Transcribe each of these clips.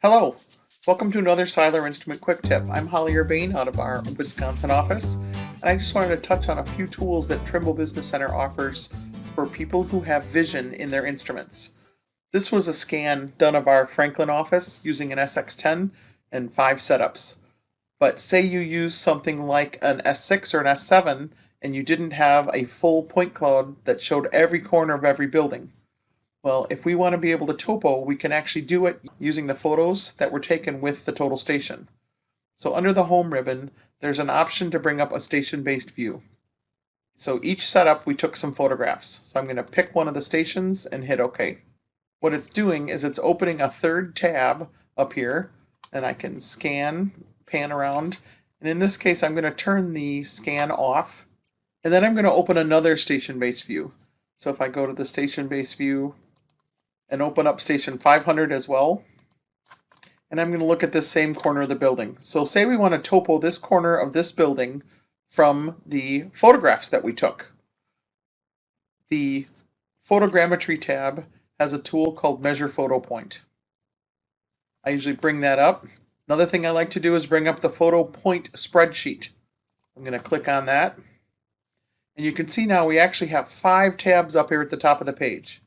Hello, welcome to another Siler Instrument Quick Tip. I'm Holly Urbane out of our Wisconsin office, and I just wanted to touch on a few tools that Trimble Business Center offers for people who have vision in their instruments. This was a scan done of our Franklin office using an SX10 and 5 setups. But say you use something like an S6 or an S7 and you didn't have a full point cloud that showed every corner of every building. Well, if we want to be able to topo, we can actually do it using the photos that were taken with the total station. So under the home ribbon, there's an option to bring up a station-based view. So each setup, we took some photographs. So I'm going to pick one of the stations and hit OK. What it's doing is it's opening a third tab up here, and I can scan, pan around. And in this case, I'm going to turn the scan off, and then I'm going to open another station-based view. So if I go to the station-based view, and open up station 500 as well. And I'm going to look at this same corner of the building. So say we want to topo this corner of this building from the photographs that we took. The photogrammetry tab has a tool called Measure Photo Point. I usually bring that up. Another thing I like to do is bring up the photo point spreadsheet. I'm going to click on that. And you can see now we actually have 5 tabs up here at the top of the page.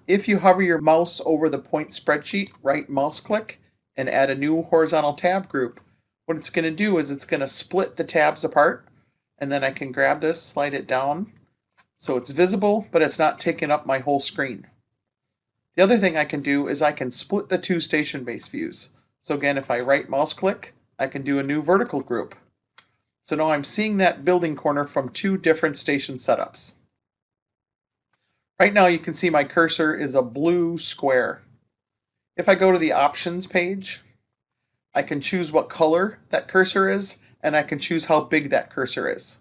If you hover your mouse over the point spreadsheet, right mouse click, and add a new horizontal tab group, what it's going to do is it's going to split the tabs apart, and then I can grab this, slide it down, so it's visible, but it's not taking up my whole screen. The other thing I can do is I can split the two station-based views. So again, if I right mouse click, I can do a new vertical group. So now I'm seeing that building corner from 2 different station setups. Right now you can see my cursor is a blue square. If I go to the options page, I can choose what color that cursor is, and I can choose how big that cursor is.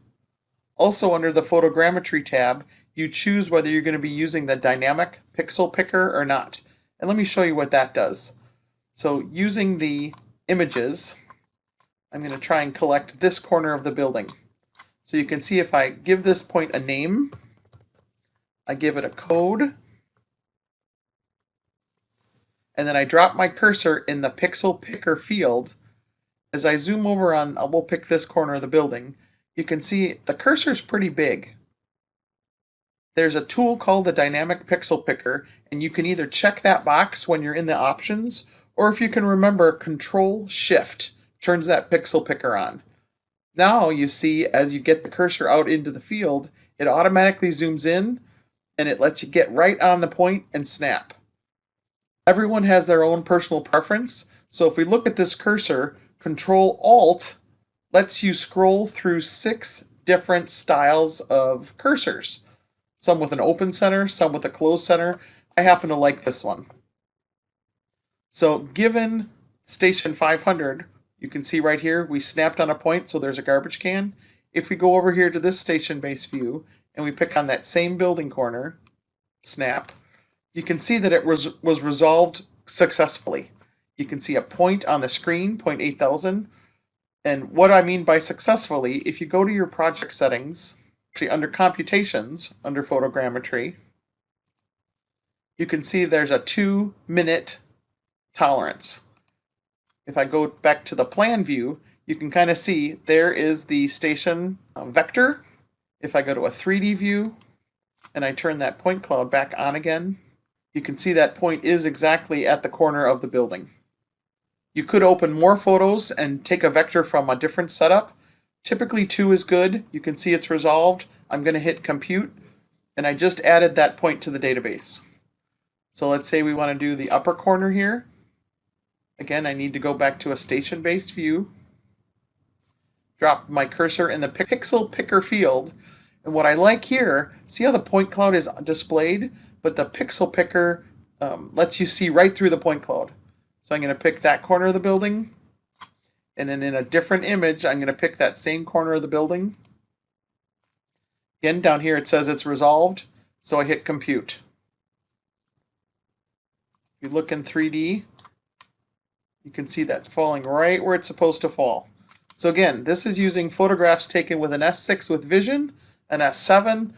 Also under the photogrammetry tab, you choose whether you're going to be using the dynamic pixel picker or not. And let me show you what that does. So using the images, I'm going to try and collect this corner of the building. So you can see if I give this point a name, I give it a code, and then I drop my cursor in the pixel picker field. As I zoom over on, we'll pick this corner of the building, you can see the cursor is pretty big. There's a tool called the dynamic pixel picker, and you can either check that box when you're in the options, or if you can remember, Control Shift turns that pixel picker on. Now you see as you get the cursor out into the field, it automatically zooms in, and it lets you get right on the point and snap. Everyone has their own personal preference, so if we look at this cursor, Control Alt lets you scroll through 6 different styles of cursors. Some with an open center, some with a closed center. I happen to like this one. So given station 500, you can see right here, we snapped on a point, so there's a garbage can. If we go over here to this station-based view, and we pick on that same building corner, snap, you can see that it was resolved successfully. You can see a point on the screen, 0.8000. And what I mean by successfully, if you go to your project settings, actually under computations, under photogrammetry, you can see there's a 2-minute tolerance. If I go back to the plan view, you can kind of see there is the station vector. If I go to a 3D view and I turn that point cloud back on again, you can see that point is exactly at the corner of the building. You could open more photos and take a vector from a different setup. Typically 2 is good. You can see it's resolved. I'm going to hit compute, and I just added that point to the database. So let's say we want to do the upper corner here. Again, I need to go back to a station-based view, drop my cursor in the pixel picker field, and what I like here, see how the point cloud is displayed, but the pixel picker lets you see right through the point cloud. So I'm going to pick that corner of the building, and then in a different image, I'm going to pick that same corner of the building. Again, down here it says it's resolved, so I hit compute. If you look in 3D, you can see that's falling right where it's supposed to fall. So again, this is using photographs taken with an S6 with vision, an S7,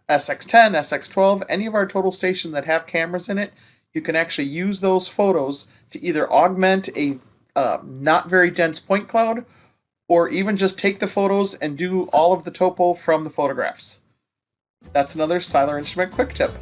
SX10, SX12, any of our total stations that have cameras in it. you can actually use those photos to either augment a not very dense point cloud, or even just take the photos and do all of the topo from the photographs. That's another Siler Instrument quick tip.